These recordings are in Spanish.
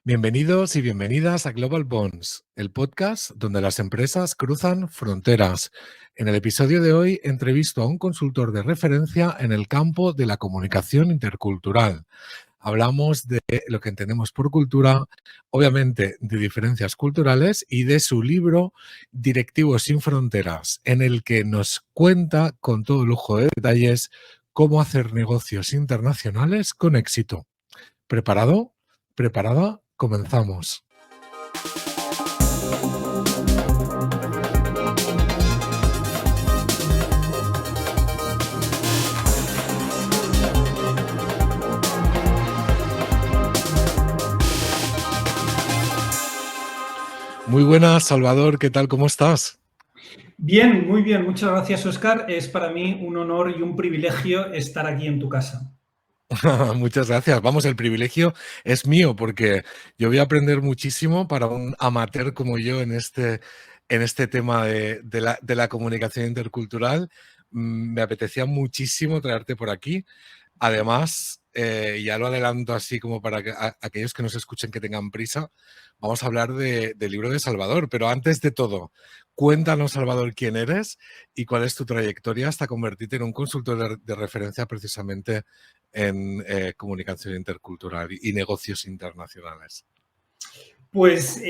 Bienvenidos y bienvenidas a Global Bonds, el podcast donde las empresas cruzan fronteras. En el episodio de hoy entrevisto a un consultor de referencia en el campo de la comunicación intercultural. Hablamos de lo que entendemos por cultura, obviamente de diferencias culturales y de su libro Directivos sin Fronteras, en el que nos cuenta con todo lujo de detalles cómo hacer negocios internacionales con éxito. ¿Preparado? ¿Preparada? Comenzamos. Muy buenas, Salvador, ¿qué tal? ¿Cómo estás? Bien, muy bien. Muchas gracias, Óscar. Es para mí un honor y un privilegio estar aquí en tu casa. Muchas gracias. Vamos, el privilegio es mío porque yo voy a aprender muchísimo para un amateur como yo en este tema de la comunicación intercultural. Me apetecía muchísimo traerte por aquí. Además, ya lo adelanto así como para que aquellos que nos escuchen que tengan prisa, vamos a hablar del libro de Salvador. Pero antes de todo, cuéntanos, Salvador, quién eres y cuál es tu trayectoria hasta convertirte en un consultor de referencia precisamente en comunicación intercultural y negocios internacionales. Pues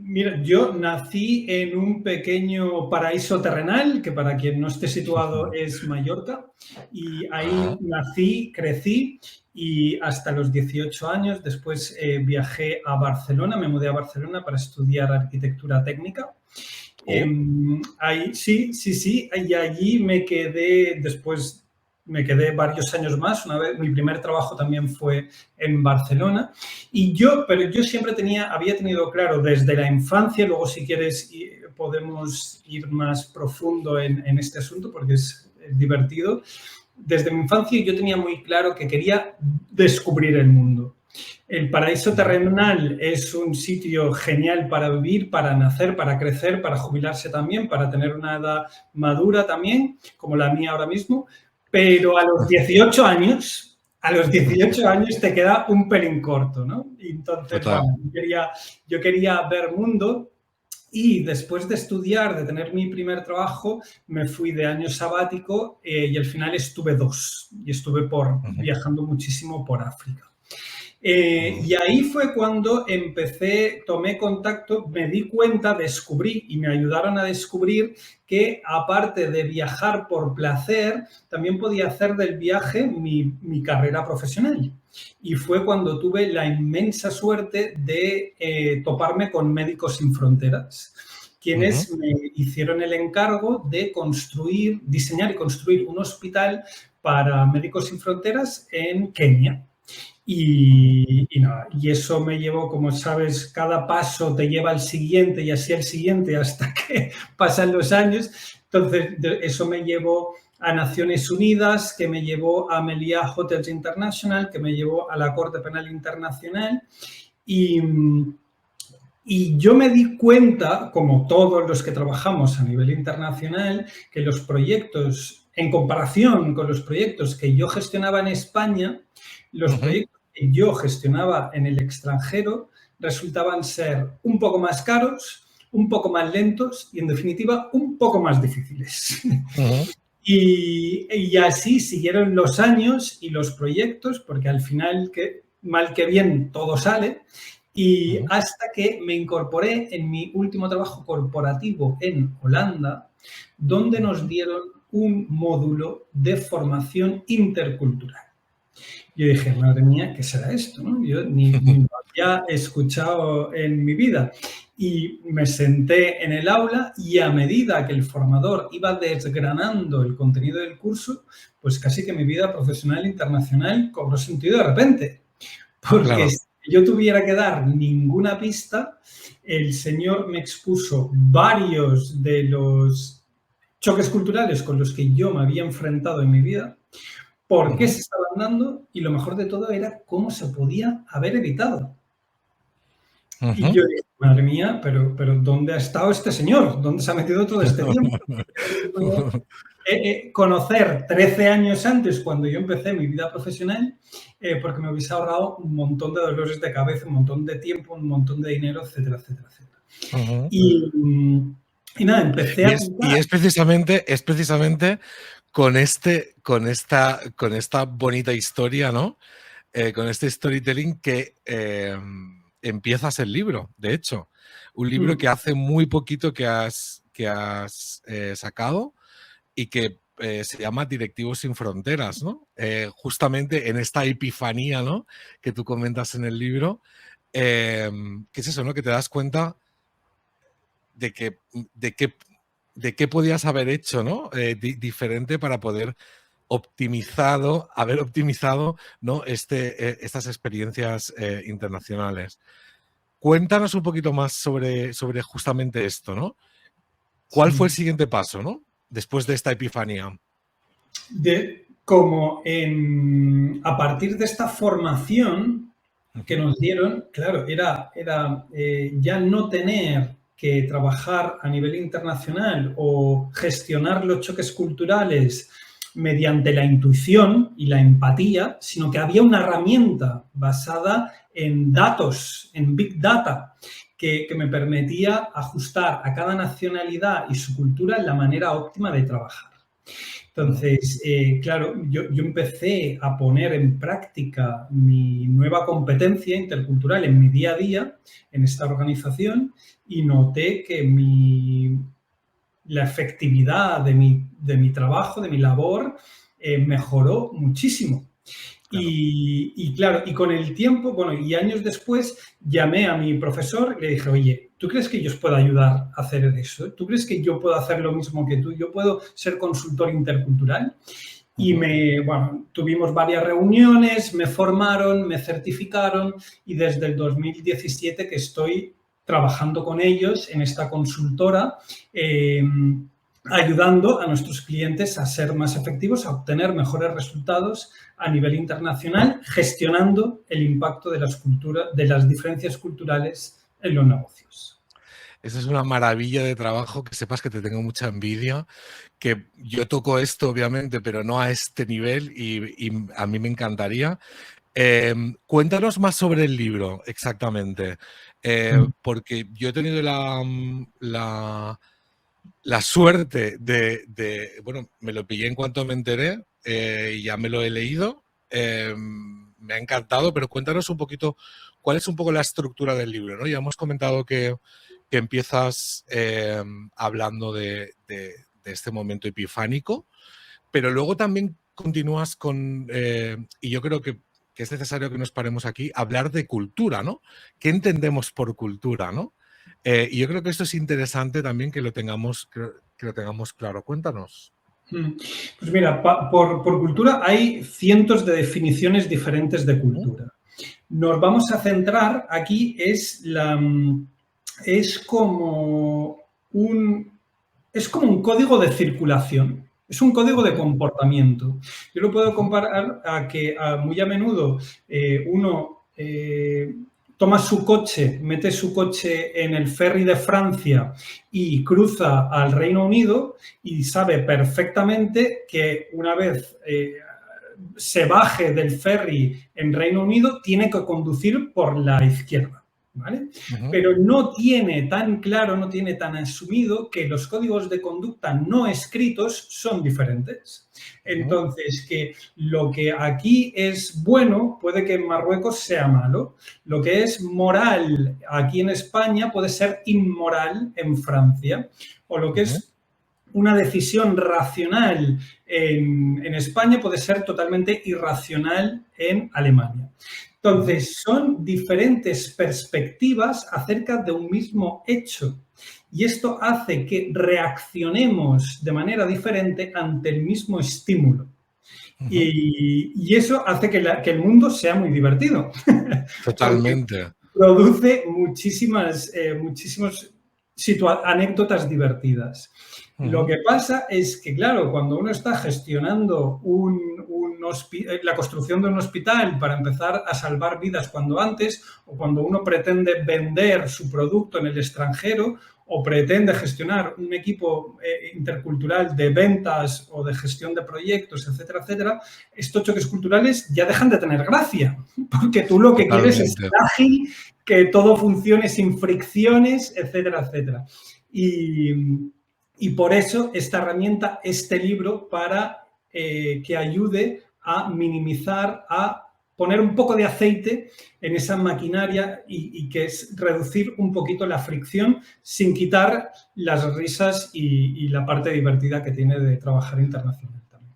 mira, yo nací en un pequeño paraíso terrenal, que para quien no esté situado es Mallorca, y ahí nací, crecí y hasta los 18 años después viajé a Barcelona, me mudé a Barcelona para estudiar arquitectura técnica. Ahí, sí, y allí me quedé después. Me quedé varios años más. Una vez, mi primer trabajo también fue en Barcelona. Pero yo siempre había tenido claro desde la infancia, luego si quieres podemos ir más profundo en este asunto porque es divertido. Desde mi infancia yo tenía muy claro que quería descubrir el mundo. El paraíso terrenal es un sitio genial para vivir, para nacer, para crecer, para jubilarse también, para tener una edad madura también, como la mía ahora mismo, pero a los 18 años te queda un pelín corto, ¿no? Y entonces, bueno, yo quería ver mundo. Y después de estudiar, de tener mi primer trabajo, me fui de año sabático y al final estuve 2. Y estuve viajando muchísimo por África. Y ahí fue cuando tomé contacto, me di cuenta, descubrí y me ayudaron a descubrir que aparte de viajar por placer, también podía hacer del viaje mi carrera profesional. Y fue cuando tuve la inmensa suerte de toparme con Médicos Sin Fronteras, quienes me hicieron el encargo de diseñar y construir un hospital para Médicos Sin Fronteras en Kenia. Y eso me llevó, como sabes, cada paso te lleva al siguiente y así al siguiente hasta que pasan los años. Entonces, eso me llevó a Naciones Unidas, que me llevó a Meliá Hotels International, que me llevó a la Corte Penal Internacional. Y yo me di cuenta, como todos los que trabajamos a nivel internacional, que los proyectos, en comparación con los proyectos que yo gestionaba en España, los proyectos que yo gestionaba en el extranjero resultaban ser un poco más caros, un poco más lentos y, en definitiva, un poco más difíciles. Y así siguieron los años y los proyectos, porque al final, mal que bien, todo sale. Y hasta que me incorporé en mi último trabajo corporativo en Holanda, donde nos dieron un módulo de formación intercultural. Yo dije, madre mía, ¿qué será esto? ¿No? Yo ni lo había escuchado en mi vida. Y me senté en el aula y a medida que el formador iba desgranando el contenido del curso, pues casi que mi vida profesional internacional cobró sentido de repente. Porque si yo tuviera que dar ninguna pista, el señor me expuso varios de los choques culturales con los que yo me había enfrentado en mi vida, por qué se estaban dando y lo mejor de todo era cómo se podía haber evitado. Y yo dije, madre mía, pero ¿dónde ha estado este señor? ¿Dónde se ha metido todo este tiempo? Conocer 13 años antes, cuando yo empecé mi vida profesional, porque me hubiese ahorrado un montón de dolores de cabeza, un montón de tiempo, un montón de dinero, etcétera, etcétera, etcétera. Ujú. Y nada, empecé a apuntar. Es precisamente con esta bonita historia, ¿no? Con este storytelling que empiezas el libro, de hecho. Un libro que hace muy poquito que has sacado y que se llama Directivos sin Fronteras, ¿no? Justamente en esta epifanía, ¿no? Que tú comentas en el libro, ¿qué es eso, no? Que te das cuenta de qué podías haber hecho, ¿no? Diferente para poder haber optimizado, ¿no? Estas experiencias internacionales. Cuéntanos un poquito más sobre justamente esto, ¿no? ¿Cuál fue el siguiente paso, ¿no? Después de esta epifanía. A partir de esta formación que nos dieron, claro, era ya no tener que trabajar a nivel internacional o gestionar los choques culturales mediante la intuición y la empatía, sino que había una herramienta basada en datos, en Big Data, que me permitía ajustar a cada nacionalidad y su cultura la manera óptima de trabajar. Entonces, claro, yo empecé a poner en práctica mi nueva competencia intercultural en mi día a día en esta organización y noté que la efectividad de mi trabajo, de mi labor, mejoró muchísimo. Claro. Y claro, y con el tiempo, bueno, y años después, llamé a mi profesor y le dije, oye, ¿tú crees que yo os puedo ayudar a hacer eso? ¿Tú crees que yo puedo hacer lo mismo que tú? ¿Yo puedo ser consultor intercultural? Y tuvimos varias reuniones, me formaron, me certificaron y desde el 2017 que estoy trabajando con ellos en esta consultora, ayudando a nuestros clientes a ser más efectivos, a obtener mejores resultados a nivel internacional, gestionando el impacto de las diferencias culturales en los negocios. Esa es una maravilla de trabajo, que sepas que te tengo mucha envidia, que yo toco esto obviamente, pero no a este nivel y a mí me encantaría. Cuéntanos más sobre el libro, exactamente, porque yo he tenido la suerte bueno, me lo pillé en cuanto me enteré, ya me lo he leído, me ha encantado, pero cuéntanos un poquito cuál es un poco la estructura del libro, ¿no? Ya hemos comentado que empiezas hablando de este momento epifánico, pero luego también continúas con, y yo creo que es necesario que nos paremos aquí, hablar de cultura, ¿no? ¿Qué entendemos por cultura, no? Y yo creo que esto es interesante también que lo tengamos claro. Cuéntanos. Pues mira, por cultura hay cientos de definiciones diferentes de cultura. Nos vamos a centrar aquí, es como un código de circulación, es un código de comportamiento. Yo lo puedo comparar a que muy a menudo uno toma su coche, mete su coche en el ferry de Francia y cruza al Reino Unido y sabe perfectamente que una vez se baje del ferry en Reino Unido, tiene que conducir por la izquierda, ¿vale? Pero no tiene tan claro, no tiene tan asumido que los códigos de conducta no escritos son diferentes. Entonces, que lo que aquí es bueno puede que en Marruecos sea malo. Lo que es moral aquí en España puede ser inmoral en Francia. O lo que es una decisión racional en España puede ser totalmente irracional en Alemania. Entonces, son diferentes perspectivas acerca de un mismo hecho. Y esto hace que reaccionemos de manera diferente ante el mismo estímulo. Y eso hace que el mundo sea muy divertido. Totalmente. Produce muchísimas anécdotas divertidas. Lo que pasa es que, claro, cuando uno está gestionando un la construcción de un hospital para empezar a salvar vidas cuando antes, o cuando uno pretende vender su producto en el extranjero, o pretende gestionar un equipo intercultural de ventas o de gestión de proyectos, etcétera, etcétera, estos choques culturales ya dejan de tener gracia, porque tú lo que quieres es ser ágil, que todo funcione sin fricciones, etcétera, etcétera. Y por eso esta herramienta, este libro, para que ayude a minimizar, a poner un poco de aceite en esa maquinaria y que es reducir un poquito la fricción sin quitar las risas y la parte divertida que tiene de trabajar internacional también.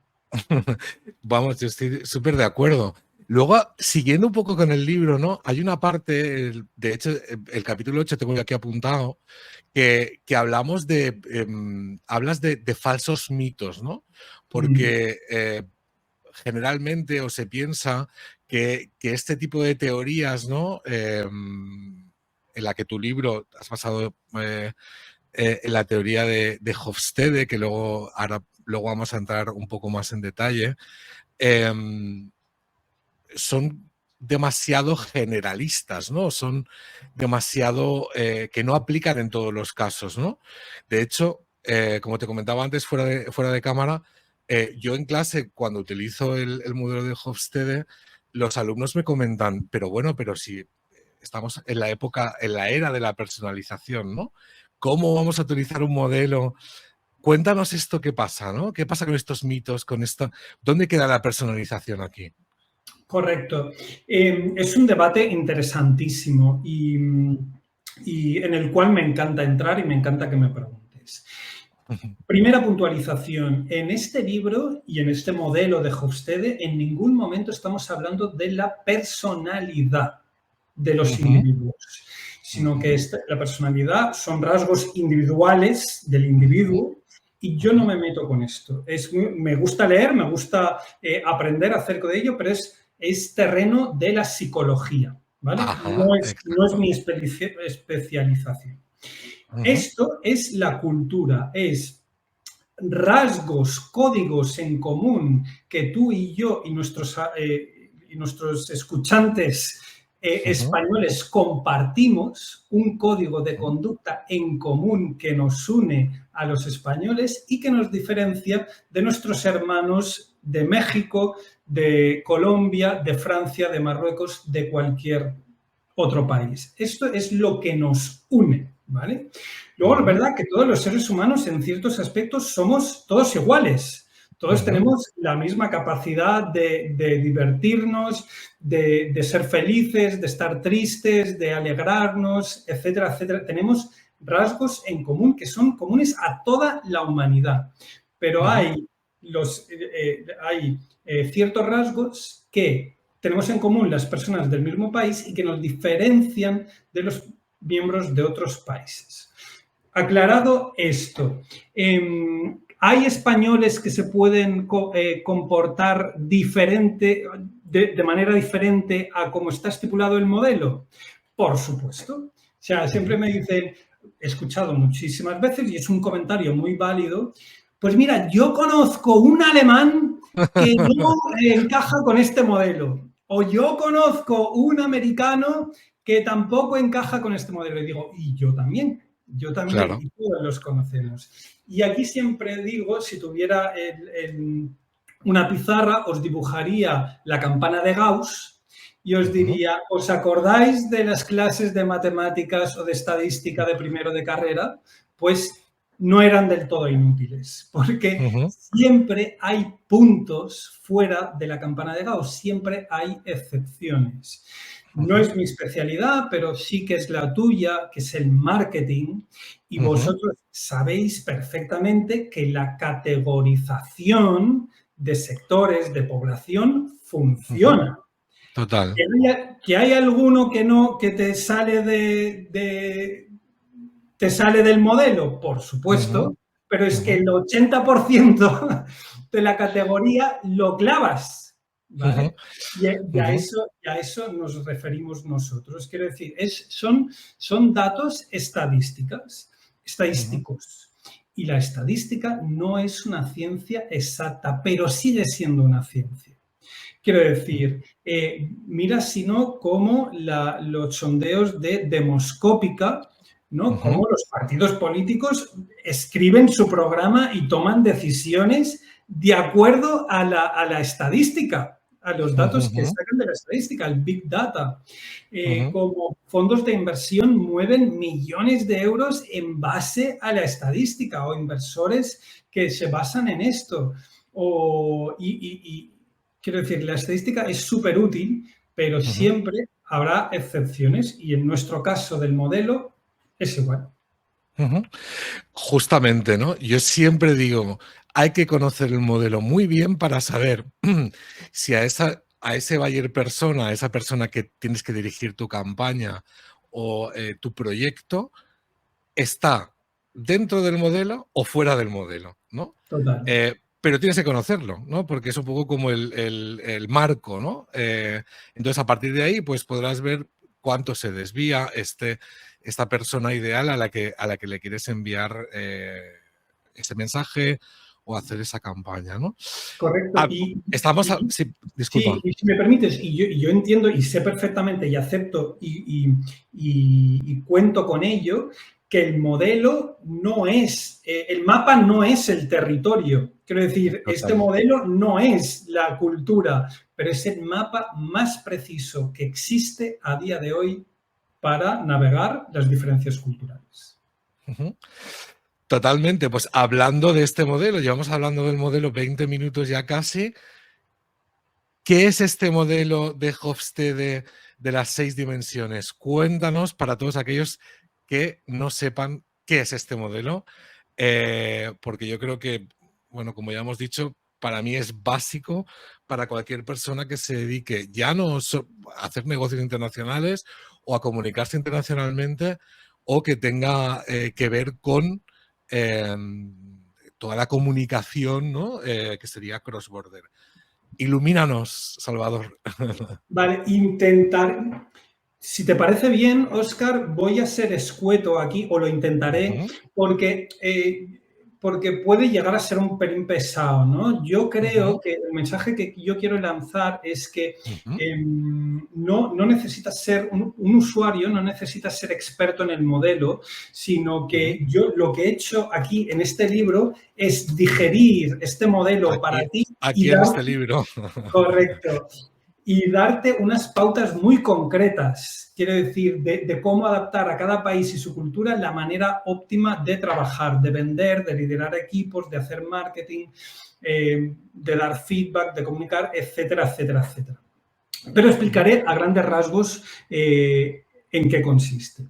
Vamos, yo estoy súper de acuerdo. Luego, siguiendo un poco con el libro, ¿no? Hay una parte, de hecho, el capítulo 8 tengo yo aquí apuntado, que hablamos hablas de falsos mitos, ¿no? Porque generalmente o se piensa que este tipo de teorías, ¿no? En la que tu libro has basado en la teoría de Hofstede, que luego vamos a entrar un poco más en detalle, son demasiado generalistas, ¿no? Son demasiado que no aplican en todos los casos, ¿no? De hecho, como te comentaba antes, fuera de cámara, yo en clase, cuando utilizo el modelo de Hofstede, los alumnos me comentan, pero bueno, pero si estamos en la era de la personalización, ¿no? ¿Cómo vamos a utilizar un modelo? Cuéntanos esto, ¿qué pasa, ¿no? ¿Qué pasa con estos mitos, con esto? ¿Dónde queda la personalización aquí? Correcto. Es un debate interesantísimo y en el cual me encanta entrar y me encanta que me preguntes. Primera puntualización. En este libro y en este modelo de Hofstede, en ningún momento estamos hablando de la personalidad de los individuos, sino que la personalidad son rasgos individuales del individuo y yo no me meto con esto. Me gusta leer, me gusta aprender acerca de ello, pero es terreno de la psicología, ¿vale? No es mi especialización. Esto es la cultura, es rasgos, códigos en común que tú y yo y nuestros escuchantes españoles compartimos, un código de conducta en común que nos une a los españoles y que nos diferencia de nuestros hermanos de México, de Colombia, de Francia, de Marruecos, de cualquier otro país. Esto es lo que nos une, ¿vale? Luego, es verdad que todos los seres humanos, en ciertos aspectos, somos todos iguales. Todos tenemos la misma capacidad de divertirnos, de ser felices, de estar tristes, de alegrarnos, etcétera, etcétera. Tenemos rasgos en común que son comunes a toda la humanidad. Pero hay ciertos rasgos que tenemos en común las personas del mismo país y que nos diferencian de los miembros de otros países. Aclarado esto, ¿hay españoles que se pueden comportar de manera diferente a como está estipulado el modelo? Por supuesto. O sea, siempre me dicen, he escuchado muchísimas veces y es un comentario muy válido, pues mira, yo conozco un alemán que no encaja con este modelo. O yo conozco un americano que tampoco encaja con este modelo. Y digo, y yo también, claro. Y todos los conocemos. Y aquí siempre digo, si tuviera una pizarra, os dibujaría la campana de Gauss y os diría, ¿os acordáis de las clases de matemáticas o de estadística de primero de carrera? Pues no eran del todo inútiles, porque siempre hay puntos fuera de la campana de Gauss, siempre hay excepciones. No es mi especialidad, pero sí que es la tuya, que es el marketing, y vosotros sabéis perfectamente que la categorización de sectores, de población, funciona. Total. Que hay alguno que no, que te sale ¿te sale del modelo? Por supuesto, pero es que el 80% de la categoría lo clavas, ¿vale? Y a eso nos referimos nosotros. Quiero decir, son datos estadísticos. Y la estadística no es una ciencia exacta, pero sigue siendo una ciencia. Quiero decir, mira sino cómo los sondeos de demoscópica, ¿no? Cómo los partidos políticos escriben su programa y toman decisiones de acuerdo a la estadística, a los datos que sacan de la estadística, el Big Data. Como fondos de inversión mueven millones de euros en base a la estadística o inversores que se basan en esto. Quiero decir, la estadística es súper útil, pero siempre habrá excepciones y en nuestro caso del modelo es igual. Justamente, ¿no? Yo siempre digo, hay que conocer el modelo muy bien para saber si a ese buyer persona, a esa persona que tienes que dirigir tu campaña o tu proyecto, está dentro del modelo o fuera del modelo, ¿no? Total. Pero tienes que conocerlo, ¿no? Porque es un poco como el marco, ¿no? Entonces, a partir de ahí, pues podrás ver cuánto se desvía esta persona ideal a la que le quieres enviar ese mensaje o hacer esa campaña, ¿no? Correcto. Sí, disculpa. Sí, y si me permites, y yo entiendo y sé perfectamente y acepto y cuento con ello, que el modelo no es, el mapa no es el territorio. Quiero decir, este modelo no es la cultura, pero es el mapa más preciso que existe a día de hoy para navegar las diferencias culturales. Totalmente. Pues hablando de este modelo, llevamos hablando del modelo 20 minutos ya casi. ¿Qué es este modelo de Hofstede de las 6 dimensiones? Cuéntanos para todos aquellos que no sepan qué es este modelo, porque yo creo que, bueno, como ya hemos dicho, para mí es básico para cualquier persona que se dedique ya no a hacer negocios internacionales o a comunicarse internacionalmente o que tenga que ver con toda la comunicación, ¿no? Que sería cross-border. Ilumínanos, Salvador. Vale, intentar. Si te parece bien, Óscar, voy a ser escueto aquí, o lo intentaré, porque puede llegar a ser un pelín pesado, ¿no? Yo creo que el mensaje que yo quiero lanzar es que no necesitas ser un usuario, no necesitas ser experto en el modelo, sino que yo lo que he hecho aquí en este libro es digerir este modelo para ti. Aquí en este libro. Correcto. Y darte unas pautas muy concretas, quiero decir, de cómo adaptar a cada país y su cultura la manera óptima de trabajar, de vender, de liderar equipos, de hacer marketing, de dar feedback, de comunicar, etcétera, etcétera, etcétera. Pero explicaré a grandes rasgos en qué consiste.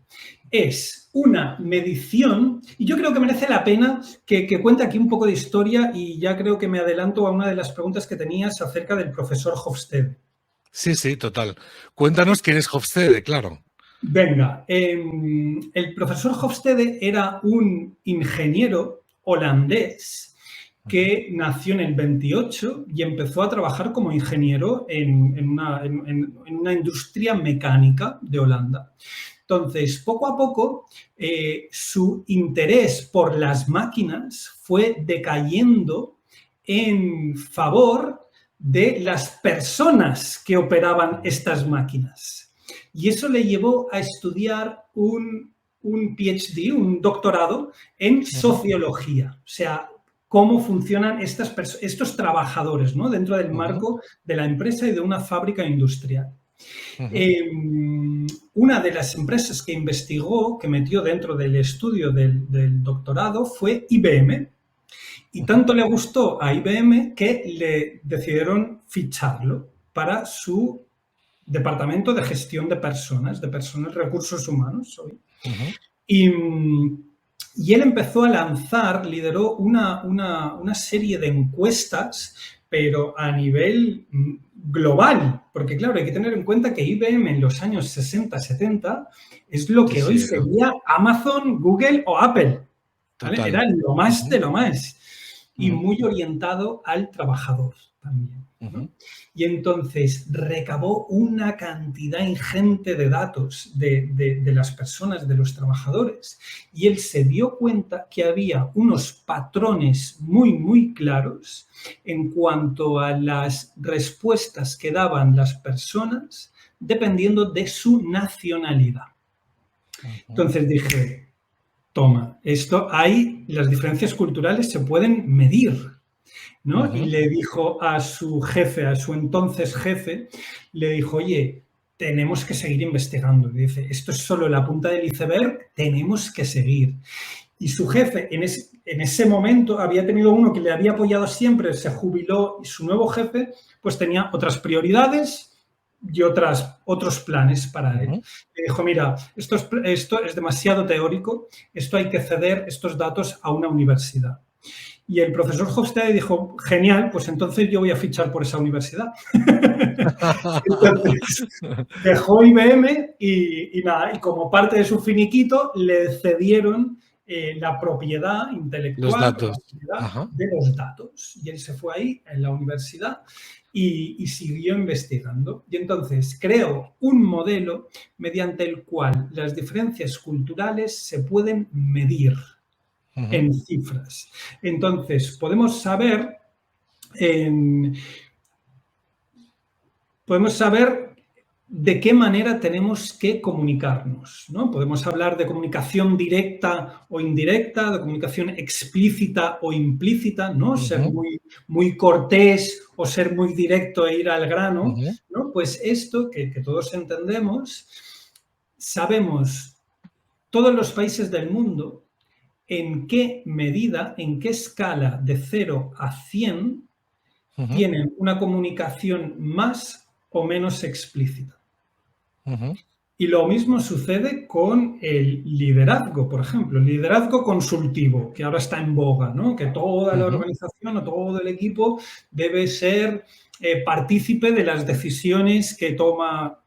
Es una medición, y yo creo que merece la pena que cuente aquí un poco de historia, y ya creo que me adelanto a una de las preguntas que tenías acerca del profesor Hofstede. Sí, sí, total. Cuéntanos quién es Hofstede, claro. Venga, el profesor Hofstede era un ingeniero holandés que nació en el 28 y empezó a trabajar como ingeniero en una industria mecánica de Holanda. Entonces, poco a poco, su interés por las máquinas fue decayendo en favor de las personas que operaban estas máquinas. Y eso le llevó a estudiar un PhD, un doctorado en sociología, o sea, cómo funcionan estos trabajadores, ¿no? Dentro del marco de la empresa y de una fábrica industrial. Una de las empresas que investigó, que metió dentro del estudio del doctorado, fue IBM. Y tanto le gustó a IBM que le decidieron ficharlo para su departamento de gestión de personas recursos humanos. Y él empezó a lanzar, lideró una serie de encuestas, pero a nivel global, porque claro, hay que tener en cuenta que IBM en los años 60, 70 es lo que hoy sería Amazon, Google o Apple. ¿Vale? Era lo más de lo más. Y muy orientado al trabajador también. ¿no? Y entonces recabó una cantidad ingente de datos de las personas, de los trabajadores, y él se dio cuenta que había unos patrones muy, muy claros en cuanto a las respuestas que daban las personas dependiendo de su nacionalidad. Entonces dije, toma, las diferencias culturales se pueden medir, ¿no? Y le dijo a su jefe, a su entonces jefe, le dijo, oye, tenemos que seguir investigando. Dice, esto es solo la punta del iceberg, tenemos que seguir. Y su jefe, en ese momento, había tenido uno que le había apoyado siempre, se jubiló, y su nuevo jefe, pues tenía otras prioridades y otros planes para él. Le dijo, mira, esto es demasiado teórico, esto hay que ceder estos datos a una universidad. Y el profesor Hofstede dijo, genial, pues entonces yo voy a fichar por esa universidad. Entonces, dejó IBM y nada, y como parte de su finiquito le cedieron la propiedad intelectual, Los datos. de los datos. Y él se fue ahí en la universidad y siguió investigando. Y entonces creó un modelo mediante el cual las diferencias culturales se pueden medir en cifras. Entonces, podemos saber de qué manera tenemos que comunicarnos, ¿no? Podemos hablar de comunicación directa o indirecta, de comunicación explícita o implícita, ¿no? Ser muy, muy cortés o ser muy directo e ir al grano, ¿no? Pues esto que todos entendemos, sabemos todos los países del mundo en qué medida, en qué escala de 0 a 100 tienen una comunicación más o menos explícita. Y lo mismo sucede con el liderazgo, por ejemplo, el liderazgo consultivo, que ahora está en boga, ¿no? Que toda la organización o todo el equipo debe ser partícipe de las decisiones que toma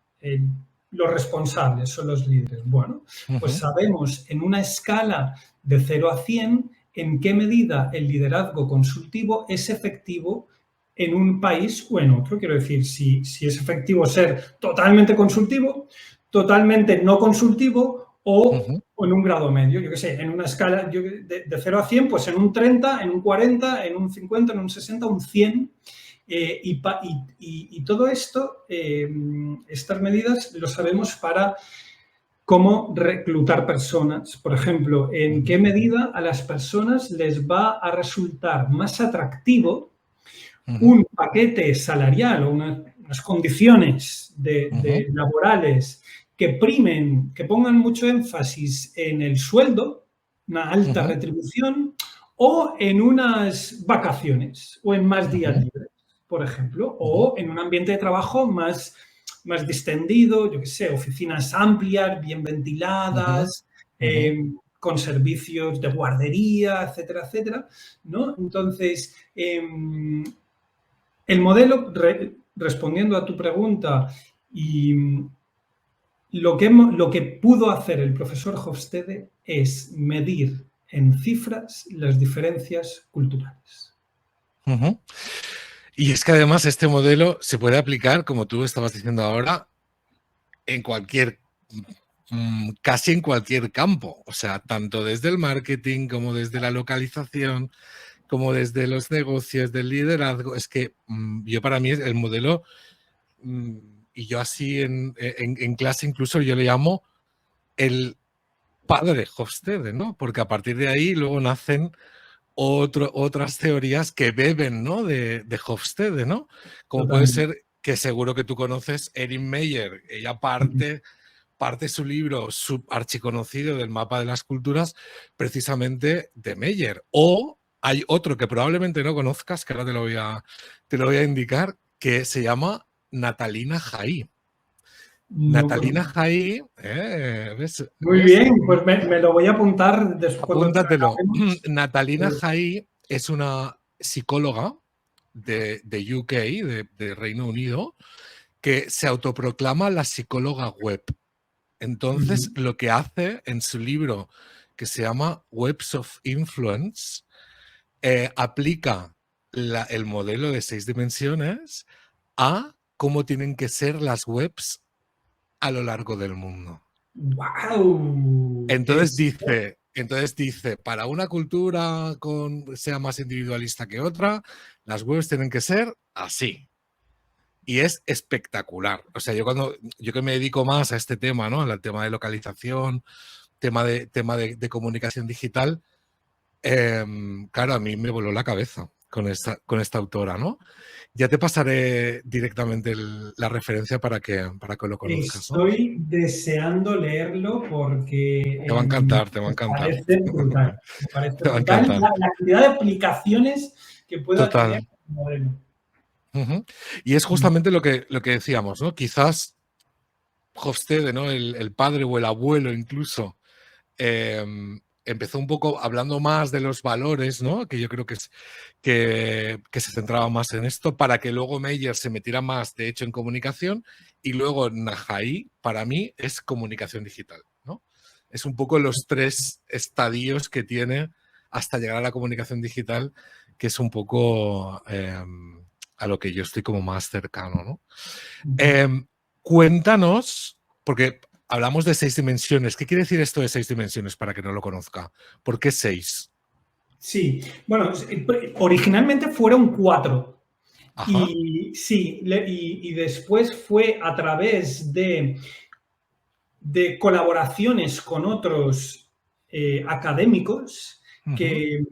los responsables, son los líderes. Bueno, pues sabemos en una escala de 0 a 100 en qué medida el liderazgo consultivo es efectivo en un país o en otro. Quiero decir, si es efectivo ser totalmente consultivo, totalmente no consultivo o en un grado medio, yo qué sé, en una escala de 0 a 100, pues en un 30, en un 40, en un 50, en un 60, un 100. Y todo esto, estas medidas, lo sabemos para cómo reclutar personas. Por ejemplo, en qué medida a las personas les va a resultar más atractivo un paquete salarial o unas condiciones laborales que primen, que pongan mucho énfasis en el sueldo, una alta retribución, o en unas vacaciones o en más días libres, por ejemplo, o en un ambiente de trabajo más distendido, yo qué sé, oficinas amplias, bien ventiladas, con servicios de guardería, etcétera, etcétera, ¿no? Entonces, el modelo, respondiendo a tu pregunta, y lo que pudo hacer el profesor Hofstede es medir en cifras las diferencias culturales. Y es que además este modelo se puede aplicar, como tú estabas diciendo ahora, en casi en cualquier campo. O sea, tanto desde el marketing como desde la localización, como desde los negocios, del liderazgo. Es que yo para mí el modelo, y yo así en clase incluso yo le llamo el padre Hofstede, ¿no? Porque a partir de ahí luego nacen otras teorías que beben, ¿no? de Hofstede, ¿no? Como puede ser, que seguro que tú conoces, Erin Meyer. Ella parte su libro archiconocido del mapa de las culturas precisamente de Meyer. O hay otro que probablemente no conozcas, que ahora te lo voy a indicar, que se llama Natalina Jaí. Natalina Jaí, ¿ves? Muy bien, pues me lo voy a apuntar después. Apúntatelo. Natalina Jaí es una psicóloga de UK, de Reino Unido, que se autoproclama la psicóloga web. Entonces, lo que hace en su libro, que se llama Webs of Influence, aplica el modelo de 6 dimensiones a cómo tienen que ser las webs a lo largo del mundo. ¡Wow! Entonces dice, para una cultura sea más individualista que otra, las webs tienen que ser así. Y es espectacular. O sea, yo que me dedico más a este tema, ¿no? Al tema de localización, tema de comunicación digital, claro, a mí me voló la cabeza con esta autora, ¿no? Ya te pasaré directamente la referencia para que lo conozcas, ¿no? Estoy deseando leerlo porque Te va a encantar, te va a me encantar. parece brutal. Me parece Te va a brutal encantar. la cantidad de aplicaciones que pueda tener Total. el modelo. Y es justamente lo que decíamos, ¿no? Quizás Hofstede, ¿no? El padre o el abuelo incluso, empezó un poco hablando más de los valores, ¿no? Que yo creo que se centraba más en esto, para que luego Meyer se metiera más, de hecho, en comunicación, y luego Najaí, para mí, es comunicación digital, ¿no? Es un poco los 3 estadios que tiene hasta llegar a la comunicación digital, que es un poco a lo que yo estoy como más cercano, ¿no? Cuéntanos, porque hablamos de 6 dimensiones. ¿Qué quiere decir esto de 6 dimensiones para que no lo conozca? ¿Por qué 6? Sí, bueno, originalmente fueron 4. Ajá. Y sí, y después fue a través de colaboraciones con otros académicos que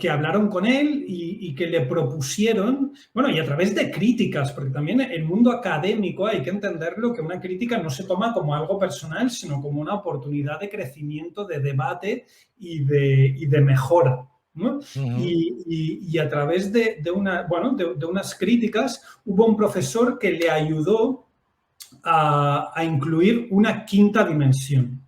hablaron con él y que le propusieron, bueno, y a través de críticas, porque también el mundo académico hay que entenderlo, que una crítica no se toma como algo personal, sino como una oportunidad de crecimiento, de debate y de mejora, ¿no? Y a través de unas críticas hubo un profesor que le ayudó a incluir una 5ª dimensión.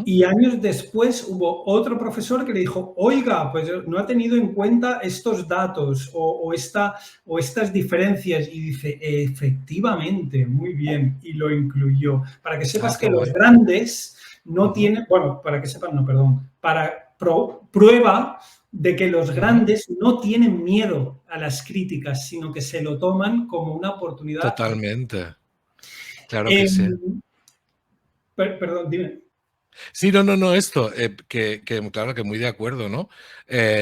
Y años después hubo otro profesor que le dijo, oiga, pues no ha tenido en cuenta estos datos o estas diferencias. Y dice, efectivamente, muy bien, y lo incluyó. Para que sepas que los grandes no tienen, bueno, para que sepan, no, perdón, para prueba de que los grandes no tienen miedo a las críticas, sino que se lo toman como una oportunidad. Totalmente. Claro que sí. Perdón, dime. Sí, no, esto, claro que muy de acuerdo, ¿no?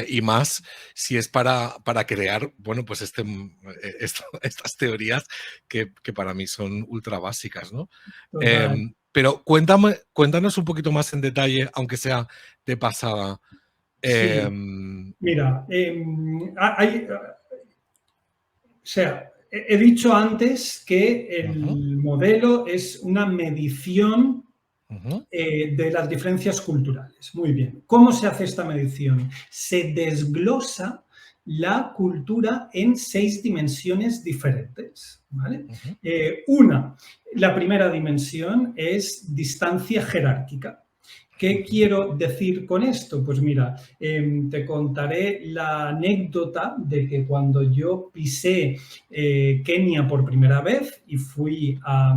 Y más si es para crear, bueno, pues estas teorías que para mí son ultra básicas, ¿no? Pero cuéntanos un poquito más en detalle, aunque sea de pasada. Sí. Mira, o sea, he dicho antes que el modelo es una medición de las diferencias culturales. Muy bien. ¿Cómo se hace esta medición? Se desglosa la cultura en 6 dimensiones diferentes, ¿vale? La primera dimensión es distancia jerárquica. ¿Qué quiero decir con esto? Pues mira, te contaré la anécdota de que cuando yo pisé Kenia por primera vez y fui a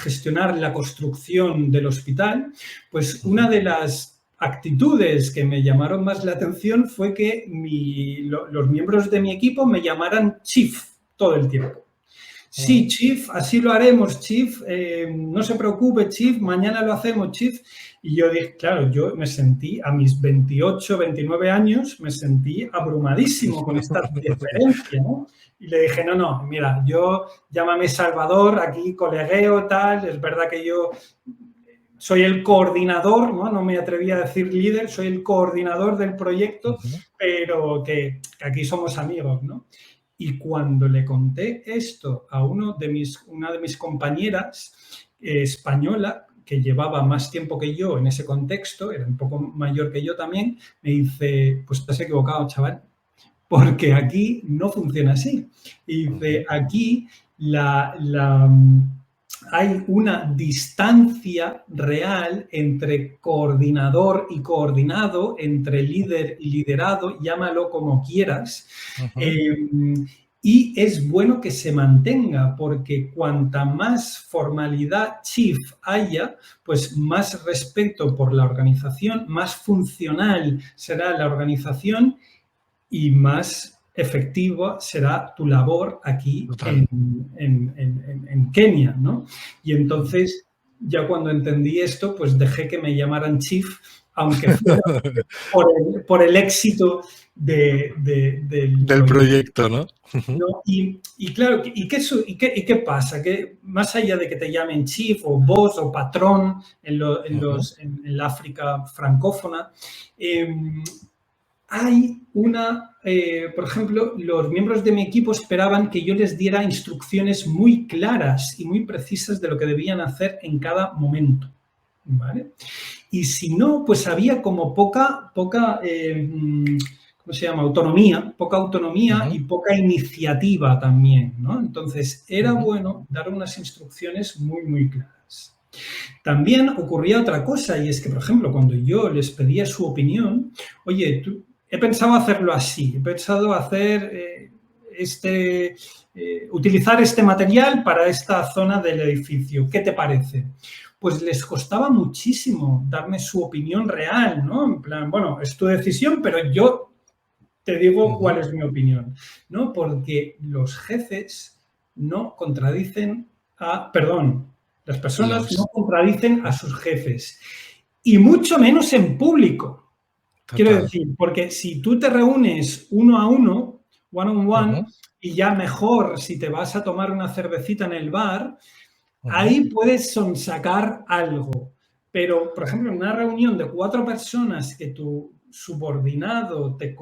gestionar la construcción del hospital, pues una de las actitudes que me llamaron más la atención fue que los miembros de mi equipo me llamaran Chief todo el tiempo. Sí, Chief, así lo haremos, Chief, no se preocupe, Chief, mañana lo hacemos, Chief. Y yo dije, claro, yo me sentí, a mis 28, 29 años, me sentí abrumadísimo con esta diferencia, ¿no? Y le dije, no, mira, yo llámame Salvador, aquí colegueo, tal, es verdad que yo soy el coordinador, ¿no? No me atreví a decir líder, soy el coordinador del proyecto, pero que aquí somos amigos, ¿no? Y cuando le conté esto a una de mis compañeras española, que llevaba más tiempo que yo en ese contexto, era un poco mayor que yo también, me dice, pues te has equivocado, chaval, porque aquí no funciona así. Y dice, aquí hay una distancia real entre coordinador y coordinado, entre líder y liderado, llámalo como quieras, y es bueno que se mantenga, porque cuanta más formalidad chief haya, pues más respeto por la organización, más funcional será la organización y más efectiva será tu labor aquí Total. en Kenia, ¿no? Y entonces, ya cuando entendí esto, pues dejé que me llamaran chief, aunque fuera por el éxito del Del proyecto. proyecto, ¿no? ¿No? Y claro, ¿y qué pasa? Que más allá de que te llamen chief o boss o patrón en el África francófona, eh, hay por ejemplo, los miembros de mi equipo esperaban que yo les diera instrucciones muy claras y muy precisas de lo que debían hacer en cada momento, ¿vale? Y si no, pues había como poca ¿cómo se llama? Poca autonomía y poca iniciativa también, ¿no? Entonces, era bueno dar unas instrucciones muy, muy claras. También ocurría otra cosa, y es que, por ejemplo, cuando yo les pedía su opinión, oye, he pensado hacerlo así, he pensado hacer utilizar este material para esta zona del edificio, ¿qué te parece? Pues les costaba muchísimo darme su opinión real, ¿no? En plan, bueno, es tu decisión, pero yo te digo cuál es mi opinión, ¿no? Porque los jefes no contradicen las personas no contradicen a sus jefes, y mucho menos en público. Quiero Total. decir, porque si tú te reúnes uno a uno, one on one, y ya mejor si te vas a tomar una cervecita en el bar, ahí puedes sonsacar algo. Pero, por ejemplo, en una reunión de 4 personas que tu subordinado te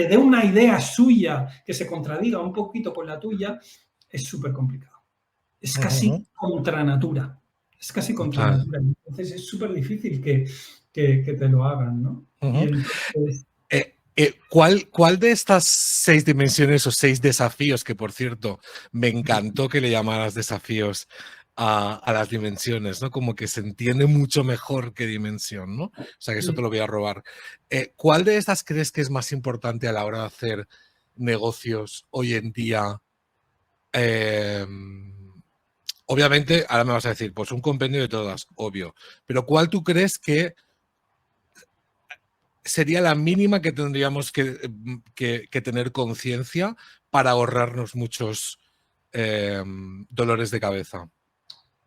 dé una idea suya que se contradiga un poquito con la tuya, es súper complicado. Es casi contra natura. Es casi contra Total. natura. Entonces es súper difícil que te lo hagan, ¿no? Y entonces, ¿Cuál de estas 6 dimensiones o 6 desafíos, que por cierto me encantó que le llamaras desafíos a las dimensiones, ¿no? Como que se entiende mucho mejor que dimensión, ¿no? O sea, que eso te lo voy a robar. ¿Cuál de estas crees que es más importante a la hora de hacer negocios hoy en día? Obviamente, ahora me vas a decir, pues un compendio de todas, obvio. Pero ¿cuál tú crees que sería la mínima que tendríamos que tener conciencia para ahorrarnos muchos dolores de cabeza?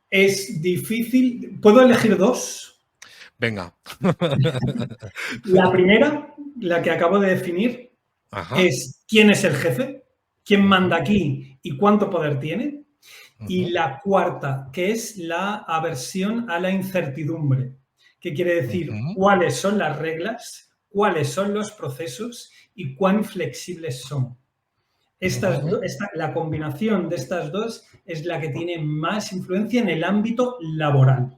es difícil. ¿Puedo elegir 2? Venga. La primera, la que acabo de definir, es quién es el jefe, quién manda aquí y cuánto poder tiene. Y la cuarta, que es la aversión a la incertidumbre, que quiere decir cuáles son las reglas, cuáles son los procesos y cuán flexibles son. La combinación de estas dos es la que tiene más influencia en el ámbito laboral.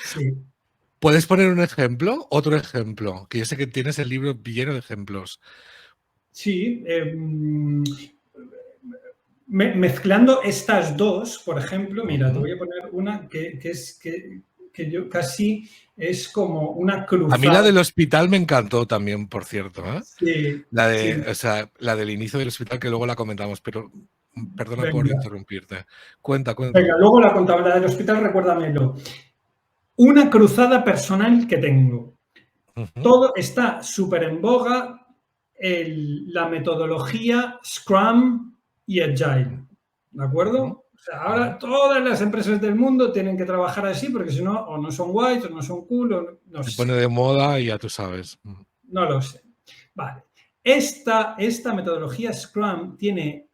Sí. ¿Puedes poner un ejemplo? Otro ejemplo, que yo sé que tienes el libro lleno de ejemplos. Sí. Mezclando estas dos, por ejemplo, mira, te voy a poner una que yo casi es como una cruzada. A mí la del hospital me encantó también, por cierto, ¿eh? Sí, O sea, la del inicio del hospital, que luego la comentamos, pero perdona por venga. interrumpirte. Cuenta. Venga, luego la contabilidad del hospital, recuérdamelo. Una cruzada personal que tengo. Todo está súper en boga, la metodología Scrum y Agile, ¿de acuerdo? O sea, ahora todas las empresas del mundo tienen que trabajar así, porque si no, o no son guays, o no son cool, o no Se sé. pone de moda y ya tú sabes. No lo sé. Vale. Esta metodología Scrum tiene,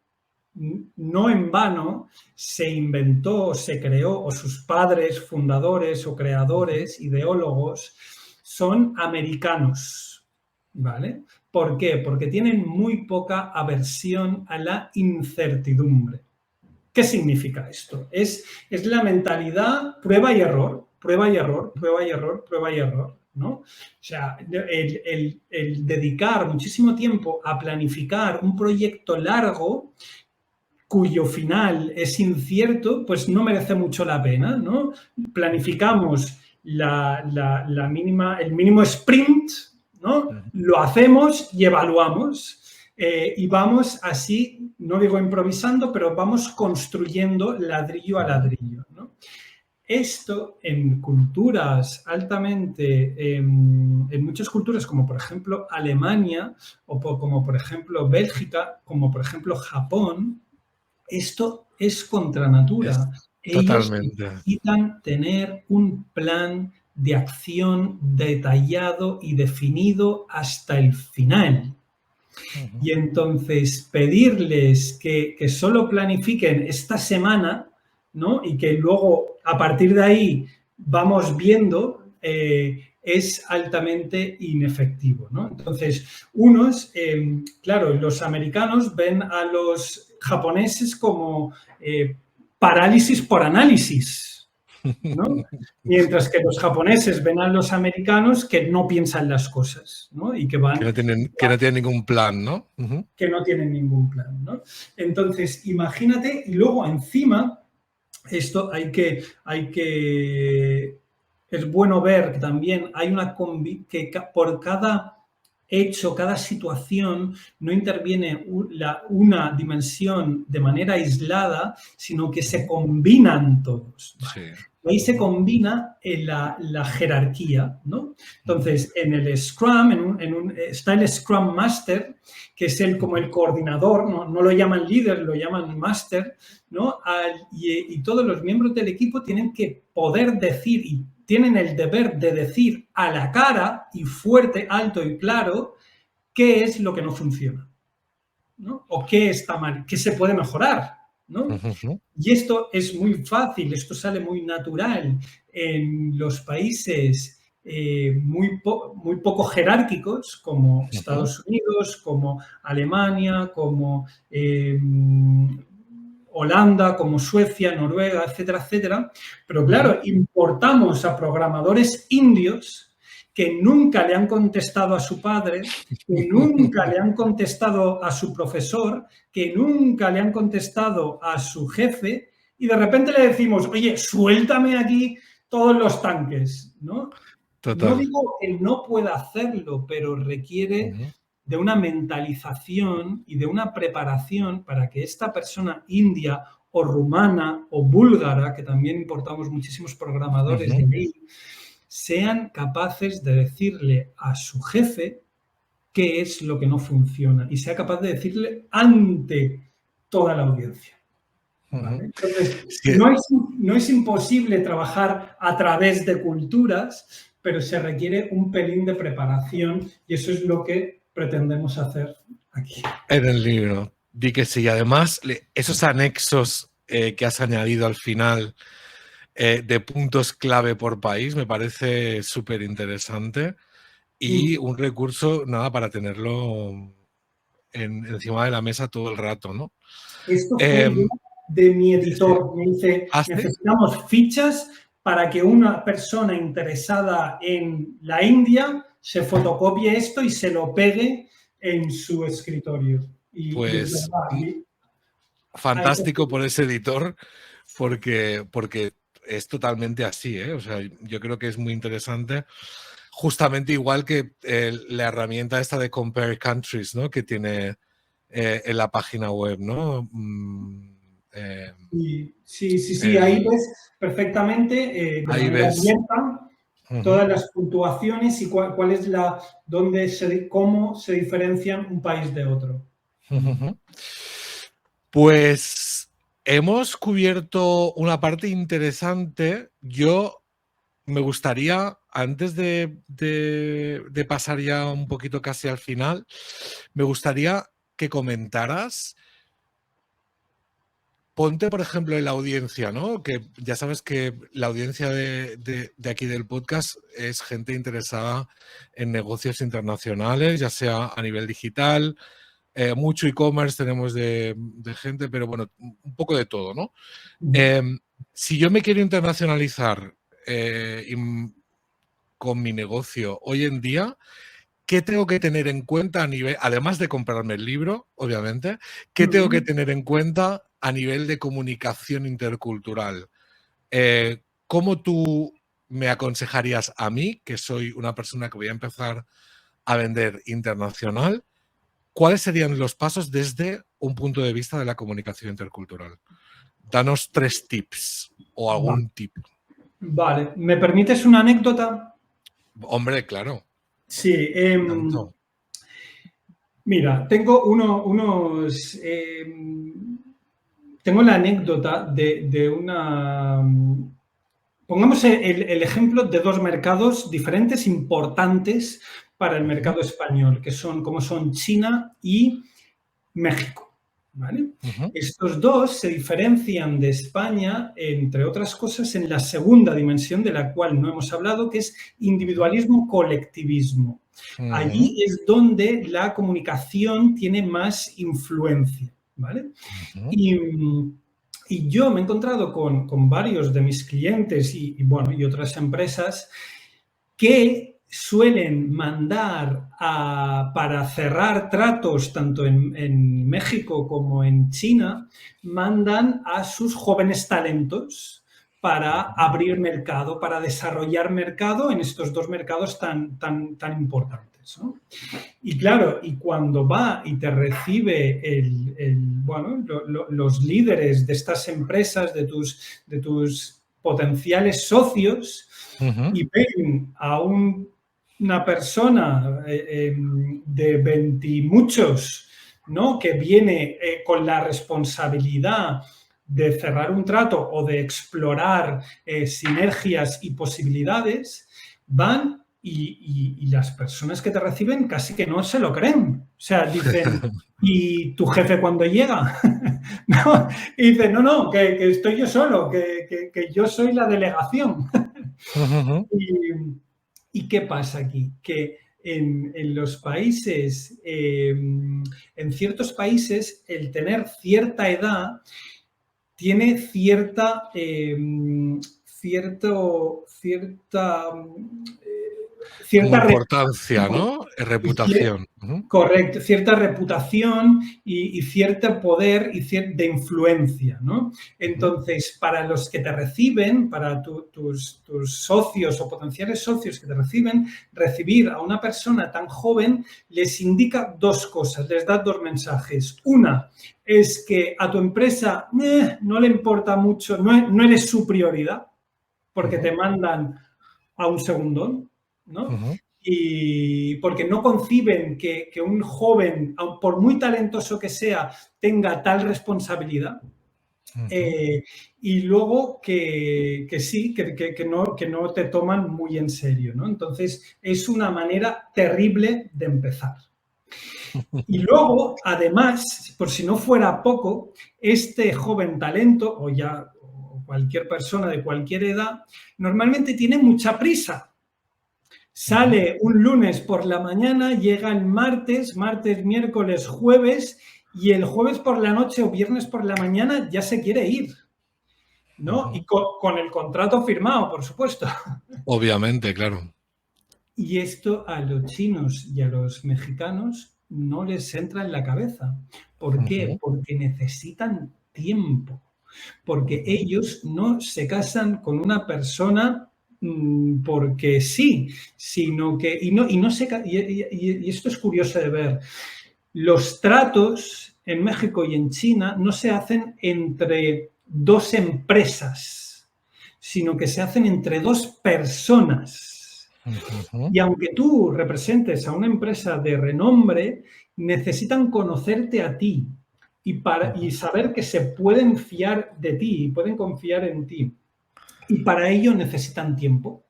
no en vano, se inventó, se creó, o sus padres, fundadores o creadores, ideólogos, son americanos, ¿vale? ¿Por qué? Porque tienen muy poca aversión a la incertidumbre. ¿Qué significa esto? Es la mentalidad prueba y error, prueba y error, prueba y error, prueba y error, ¿no? O sea, el dedicar muchísimo tiempo a planificar un proyecto largo cuyo final es incierto, pues no merece mucho la pena, ¿no? Planificamos el mínimo sprint, ¿no? Lo hacemos y evaluamos. Y vamos así, no digo improvisando, pero vamos construyendo ladrillo a ladrillo, ¿no? Esto en culturas altamente, en muchas culturas como por ejemplo Alemania o como por ejemplo Bélgica, como por ejemplo Japón, esto es contra natura. Es Ellos totalmente. necesitan tener un plan de acción detallado y definido hasta el final. Ujú. Y entonces pedirles que solo planifiquen esta semana, ¿no? Y que luego a partir de ahí vamos viendo, es altamente inefectivo, ¿no? Entonces, unos, claro, los americanos ven a los japoneses como parálisis por análisis, ¿no? Mientras que los japoneses ven a los americanos que no piensan las cosas, ¿no? Y Que no tienen ningún plan, ¿no? Ujú. que no tienen ningún plan, ¿no? Entonces, imagínate, y luego encima, esto es bueno ver que también hay que por cada hecho, cada situación, no interviene una dimensión de manera aislada, sino que se combinan todos. ¿Vale? Sí. Ahí se combina la jerarquía, ¿no? Ujú. Entonces, en el Scrum, está el Scrum Master, que es como el coordinador, no lo llaman líder, lo llaman master, ¿no? Y todos los miembros del equipo tienen que poder decir y tienen el deber de decir a la cara y fuerte, alto y claro qué es lo que no funciona, ¿no? O qué está mal, qué se puede mejorar, ¿no? Ujú. Y esto es muy fácil, esto sale muy natural en los países muy poco jerárquicos, como Ujú. Estados Unidos, como Alemania, como Holanda, como Suecia, Noruega, etcétera, etcétera. Pero Ujú. claro, importamos a programadores indios que nunca le han contestado a su padre, que nunca le han contestado a su profesor, que nunca le han contestado a su jefe, y de repente le decimos, oye, suéltame aquí todos los tanques, ¿no? No Total. digo que no pueda hacerlo, pero requiere Ujú. de una mentalización y de una preparación para que esta persona india o rumana o búlgara, que también importamos muchísimos programadores de Ujú. ahí, sean capaces de decirle a su jefe qué es lo que no funciona y sea capaz de decirle ante toda la audiencia. ¿Vale? Ujú. Entonces, Sí, no es imposible trabajar a través de culturas, pero se requiere un pelín de preparación y eso es lo que pretendemos hacer aquí. en el libro. Di que sí. Además, esos anexos que has añadido al final de puntos clave por país me parece súper interesante y un recurso, nada, para tenerlo encima de la mesa todo el rato, ¿no? Esto fue Em, de mi sí. editor. Me dice, ¿Ah, sí? necesitamos fichas para que una persona interesada en la India se fotocopie esto y se lo pegue en su escritorio. Y es Pues verdad. fantástico por ese editor, porque es totalmente así, ¿eh? O sea, yo creo que es muy interesante. Justamente igual que la herramienta esta de Compare Countries, ¿no? Que tiene en la página web, ¿no? Sí, ahí El, ves perfectamente, de ahí manera ves. abierta, Ujú. todas las puntuaciones y cuál es cómo se diferencian un país de otro. Ujú. Pues hemos cubierto una parte interesante. Yo me gustaría, antes de pasar ya un poquito casi al final, me gustaría que comentaras, ponte por ejemplo en la audiencia, ¿no? Que ya sabes que la audiencia de aquí del podcast es gente interesada en negocios internacionales, ya sea a nivel digital, mucho e-commerce tenemos de gente, pero bueno, un poco de todo, ¿no? Si yo me quiero internacionalizar con mi negocio hoy en día, ¿qué tengo que tener en cuenta a nivel, además de comprarme el libro, obviamente, qué tengo que tener en cuenta a nivel de comunicación intercultural? ¿Cómo tú me aconsejarías a mí, que soy una persona que voy a empezar a vender internacional, cuáles serían los pasos desde un punto de vista de la comunicación intercultural? Danos 3 tips o Vale. algún tip. Vale, ¿me permites una anécdota? Hombre, claro, Sí, tanto. mira, tengo la anécdota de una... Pongamos el ejemplo de dos mercados diferentes, importantes para el Ujú, mercado español, que son como son China y México. ¿Vale? ujú, Estos dos se diferencian de España, entre otras cosas, en la segunda dimensión de la cual no hemos hablado, que es ujú, individualismo-colectivismo. ujú, Allí es donde la comunicación tiene más influencia. ¿Vale? ujú, Y, y yo me he encontrado con varios de mis clientes bueno, y otras empresas que suelen mandar para cerrar tratos tanto en México como en China, mandan a sus jóvenes talentos para ujú. abrir mercado, para desarrollar mercado en estos dos mercados tan importantes, ¿no? Y claro, y cuando va y te recibe bueno, los líderes de estas empresas, de tus potenciales socios, Ujú. y ven a una persona de veintimuchos, ¿no? Que viene con la responsabilidad de cerrar un trato o de explorar sinergias y posibilidades, van y las personas que te reciben casi que no se lo creen. O sea, dicen, ¿y tu jefe cuando llega? ¿No? Y dice, no, que estoy yo solo, que yo soy la delegación. Ujú, Y, ¿y qué pasa aquí? Que en los países, en ciertos países, el tener cierta edad tiene como cierta importancia, reputación. ¿no? Reputación. Ujú, Correcto, cierta reputación y cierto poder de influencia, ¿no? ujú, Entonces, para los que te reciben, para tus socios o potenciales socios que te reciben, recibir a una persona tan joven les indica dos cosas, les da dos mensajes. Una es que a tu empresa no le importa mucho, no eres su prioridad, porque ujú, te mandan a un segundón, ¿no? ujú, Y porque no conciben que un joven, por muy talentoso que sea, tenga tal responsabilidad. ujú. Eh, y luego que sí, que no te toman muy en serio, ¿no? Entonces, es una manera terrible de empezar. Y luego, además, por si no fuera poco, este joven talento o cualquier persona de cualquier edad, normalmente tiene mucha prisa. Ujú, Sale un lunes por la mañana, llega el martes, miércoles, jueves, y el jueves por la noche o viernes por la mañana ya se quiere ir, ¿no? Y ujú. con el contrato firmado, por supuesto. Obviamente, claro. Y esto a los chinos y a los mexicanos no les entra en la cabeza. ¿Por qué? Ujú, Porque necesitan tiempo. Porque ujú, ellos no se casan con una persona porque sí, sino que, y no se, y esto es curioso de ver, los tratos en México y en China no se hacen entre dos empresas, sino que se hacen entre dos personas. ujú, Y aunque tú representes a una empresa de renombre, necesitan conocerte a ti y ujú, saber que se pueden fiar de ti y pueden confiar en ti. Y para ello necesitan tiempo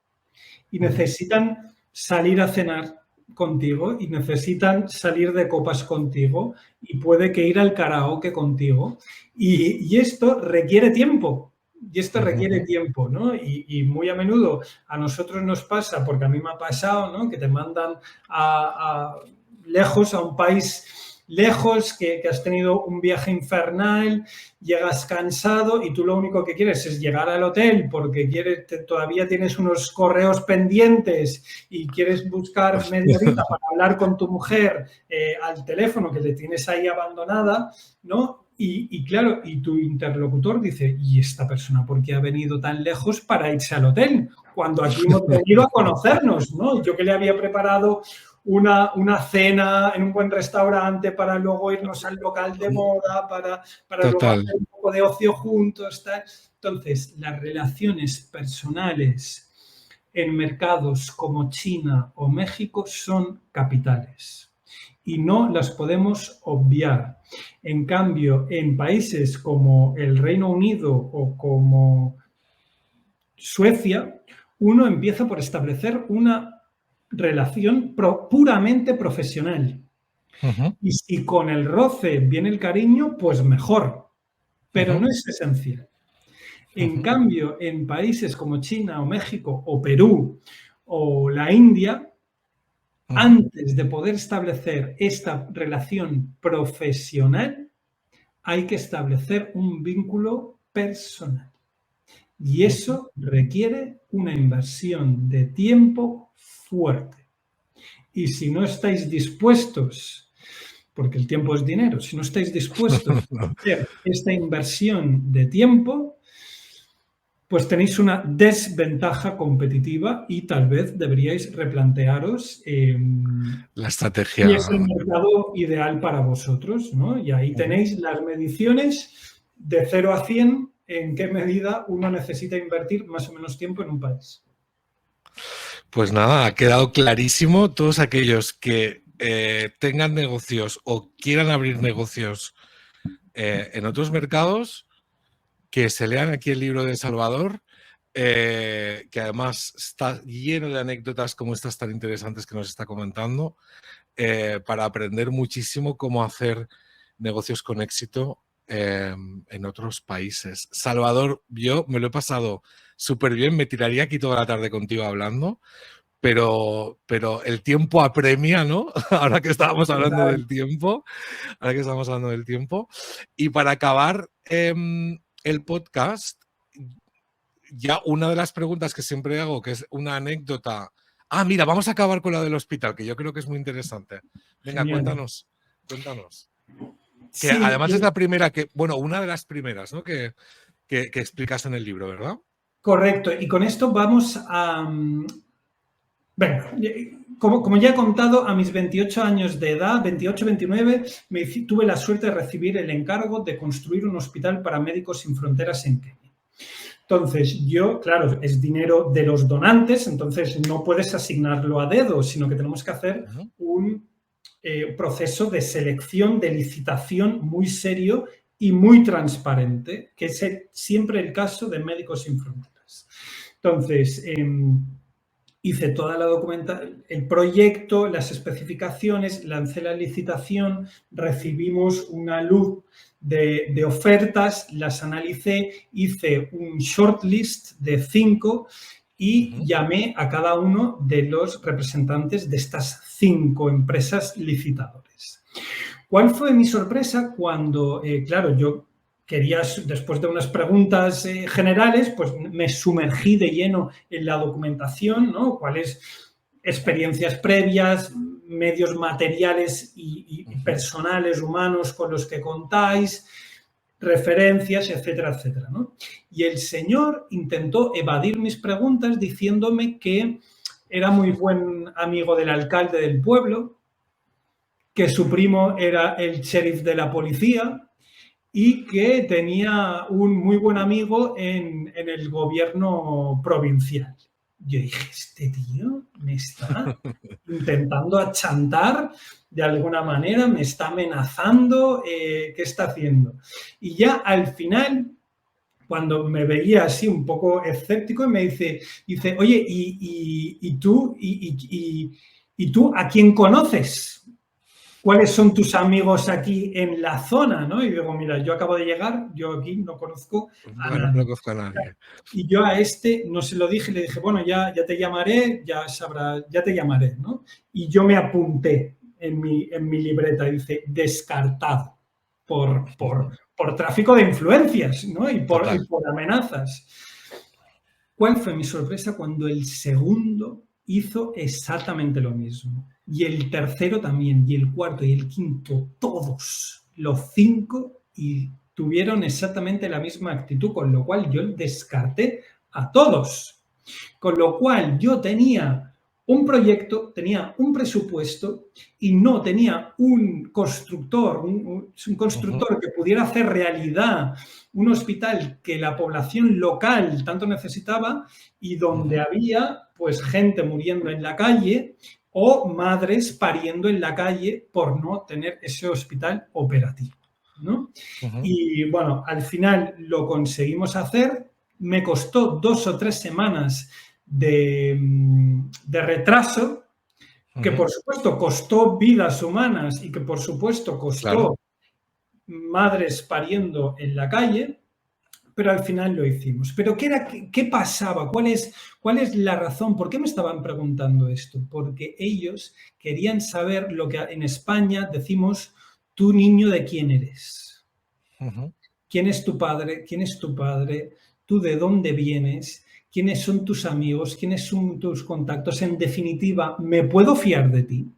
y ujú. necesitan salir a cenar contigo y necesitan salir de copas contigo y puede que ir al karaoke contigo. Y esto requiere tiempo. Y esto requiere Ujú, tiempo, ¿no? Y muy a menudo a nosotros nos pasa, porque a mí me ha pasado, ¿no? Que te mandan lejos, a un país lejos, que has tenido un viaje infernal, llegas cansado y tú lo único que quieres es llegar al hotel porque todavía tienes unos correos pendientes y quieres buscar media horita para hablar con tu mujer al teléfono que le tienes ahí abandonada, ¿no? Y claro, y tu interlocutor dice, ¿y esta persona por qué ha venido tan lejos para irse al hotel? Cuando aquí hemos venido a conocernos, ¿no? Yo que le había preparado una cena en un buen restaurante para luego irnos al local de moda, para luego Total. hacer un poco de ocio juntos, tal. Entonces, las relaciones personales en mercados como China o México son capitales y no las podemos obviar. En cambio, en países como el Reino Unido o como Suecia, uno empieza por establecer una relación puramente profesional. Y si con el roce viene el cariño, pues mejor, pero no es esencial. En cambio, en países como China o México o Perú o la India, antes de poder establecer esta relación profesional, hay que establecer un vínculo personal. Y eso requiere una inversión de tiempo fuerte. Y si no estáis dispuestos, porque el tiempo es dinero, si no estáis dispuestos a hacer esta inversión de tiempo, pues tenéis una desventaja competitiva y tal vez deberíais replantearos la estrategia. si es el mercado ideal para vosotros, ¿no? Y ahí tenéis las mediciones de 0 a 100, en qué medida uno necesita invertir más o menos tiempo en un país. Pues nada, ha quedado clarísimo. Todos aquellos que tengan negocios o quieran abrir negocios en otros mercados, que se lean aquí el libro de Salvador, que además está lleno de anécdotas como estas tan interesantes que nos está comentando, para aprender muchísimo cómo hacer negocios con éxito en otros países. Salvador, yo me lo he pasado súper bien, me tiraría aquí toda la tarde contigo hablando, pero el tiempo apremia, ¿no? Ahora que estábamos hablando del tiempo. Y para acabar el podcast, ya una de las preguntas que siempre hago, que es una anécdota. Ah, mira, vamos a acabar con la del hospital, que yo creo que es muy interesante. Venga, Genial. cuéntanos. Sí, Que además es la primera que, bueno, una de las primeras, ¿no? Que explicas en el libro, ¿verdad? Correcto. Y con esto vamos a... Bueno, como ya he contado, a mis 28 años de edad, 28, 29, tuve la suerte de recibir el encargo de construir un hospital para Médicos Sin Fronteras en Kenia. Entonces, claro, es dinero de los donantes, entonces no puedes asignarlo a dedo, sino que tenemos que hacer un proceso de selección, de licitación muy serio y muy transparente, que es siempre el caso de Médicos Sin Fronteras. Entonces, hice toda la documentación, el proyecto, las especificaciones, lancé la licitación, recibimos una luz de ofertas, las analicé, hice un shortlist de 5 y llamé a cada uno de los representantes de estas 5 empresas licitadores. ¿Cuál fue mi sorpresa cuando, claro, yo quería, después de unas preguntas generales, pues me sumergí de lleno en la documentación, ¿no? ¿Cuáles experiencias previas, medios materiales y personales, humanos con los que contáis, referencias, etcétera, etcétera, ¿no? Y el señor intentó evadir mis preguntas diciéndome que era muy buen amigo del alcalde del pueblo, que su primo era el sheriff de la policía y que tenía un muy buen amigo en el gobierno provincial. Yo dije, este tío me está intentando achantar de alguna manera, me está amenazando, ¿qué está haciendo? Y ya al final, cuando me veía así un poco escéptico, me dice oye, ¿y tú a quién conoces? ¿Cuáles son tus amigos aquí en la zona? ¿No? Y digo, mira, yo acabo de llegar, yo aquí no conozco a nadie. No conozco a nadie. Y yo a este no se lo dije, le dije, bueno, ya te llamaré, ya te llamaré, ¿no? Y yo me apunté en mi libreta, dice, descartado por tráfico de influencias, ¿no? Y por amenazas. ¿Cuál fue mi sorpresa cuando el segundo hizo exactamente lo mismo? Y el tercero también, y el cuarto y el quinto, todos, los 5, y tuvieron exactamente la misma actitud, con lo cual yo descarté a todos. Con lo cual yo tenía un proyecto, tenía un presupuesto y no tenía un constructor, un constructor que pudiera hacer realidad un hospital que la población local tanto necesitaba y donde había pues gente muriendo en la calle o madres pariendo en la calle por no tener ese hospital operativo, ¿no? Y bueno, al final lo conseguimos hacer, me costó 2 o 3 semanas de retraso, que por supuesto costó vidas humanas y que por supuesto costó madres pariendo en la calle, pero al final lo hicimos. Pero ¿qué pasaba? ¿Cuál es la razón? ¿Por qué me estaban preguntando esto? Porque ellos querían saber lo que en España decimos, tú niño, ¿de quién eres? ¿Quién es tu padre? ¿Quién es tu padre? ¿Tú de dónde vienes? ¿Quiénes son tus amigos? ¿Quiénes son tus contactos? En definitiva, ¿me puedo fiar de ti?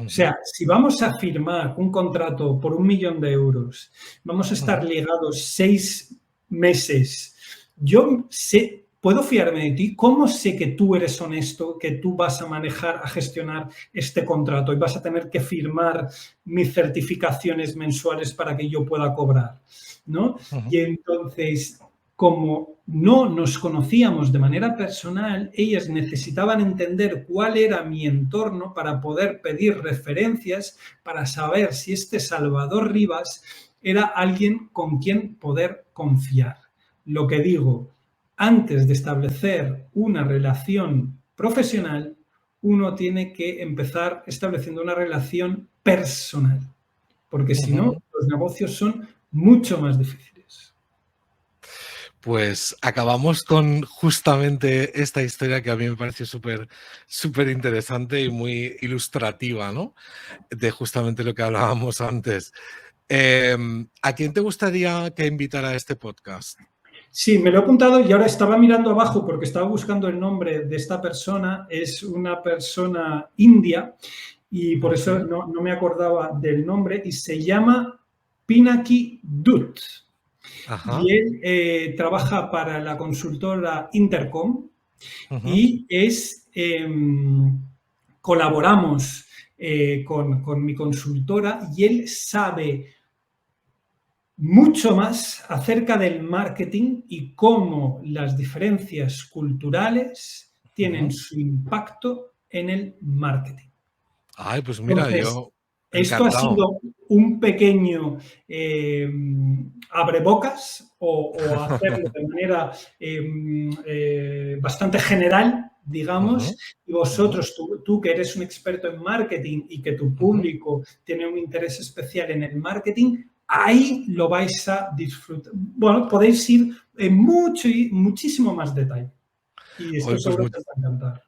O sea, si vamos a firmar un contrato por 1 millón de euros, vamos a estar ligados 6 meses, yo sé, ¿puedo fiarme de ti? ¿Cómo sé que tú eres honesto, que tú vas a manejar, a gestionar este contrato y vas a tener que firmar mis certificaciones mensuales para que yo pueda cobrar? ¿No? Y entonces, como no nos conocíamos de manera personal, ellas necesitaban entender cuál era mi entorno para poder pedir referencias, para saber si este Salvador Rivas era alguien con quien poder confiar. Lo que digo, antes de establecer una relación profesional, uno tiene que empezar estableciendo una relación personal, porque si no, los negocios son mucho más difíciles. Pues acabamos con justamente esta historia que a mí me pareció súper interesante y muy ilustrativa, ¿no? De justamente lo que hablábamos antes. ¿A quién te gustaría que invitara a este podcast? Sí, me lo he apuntado y ahora estaba mirando abajo porque estaba buscando el nombre de esta persona. Es una persona india y por eso no me acordaba del nombre y se llama Pinaki Dutt. Y él trabaja para la consultora Intercom y colaboramos con mi consultora y él sabe mucho más acerca del marketing y cómo las diferencias culturales tienen su impacto en el marketing. Ay, pues mira, Entonces, yo esto ha encantado. sido un pequeño abrebocas o hacerlo de manera bastante general, digamos, y vosotros, tú que eres un experto en marketing y que tu público tiene un interés especial en el marketing, ahí lo vais a disfrutar. Bueno, podéis ir en muchísimo más detalle. Y esto Oye, seguro que os va a encantar.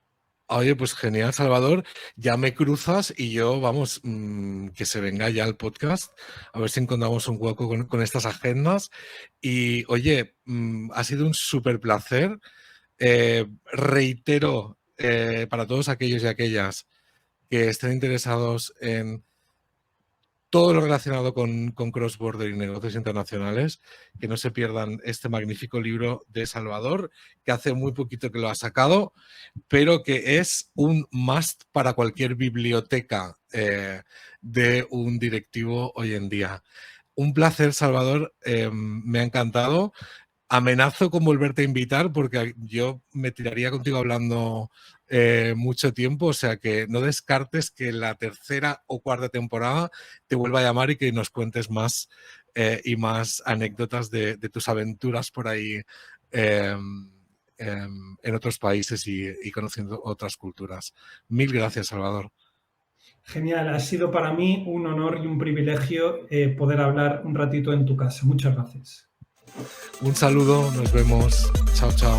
Oye, pues genial, Salvador. Ya me cruzas y yo, vamos, que se venga ya el podcast, a ver si encontramos un hueco con estas agendas. Y oye, ha sido un súper placer. Reitero para todos aquellos y aquellas que estén interesados en todo lo relacionado con cross-border y negocios internacionales, que no se pierdan este magnífico libro de Salvador, que hace muy poquito que lo ha sacado, pero que es un must para cualquier biblioteca de un directivo hoy en día. Un placer, Salvador, me ha encantado. Amenazo con volverte a invitar porque yo me tiraría contigo hablando mucho tiempo, o sea que no descartes que la tercera o cuarta temporada te vuelva a llamar y que nos cuentes más y más anécdotas de tus aventuras por ahí en otros países y conociendo otras culturas. Mil gracias, Salvador. Genial, ha sido para mí un honor y un privilegio poder hablar un ratito en tu casa. Muchas gracias. Un saludo, nos vemos. Chao, chao.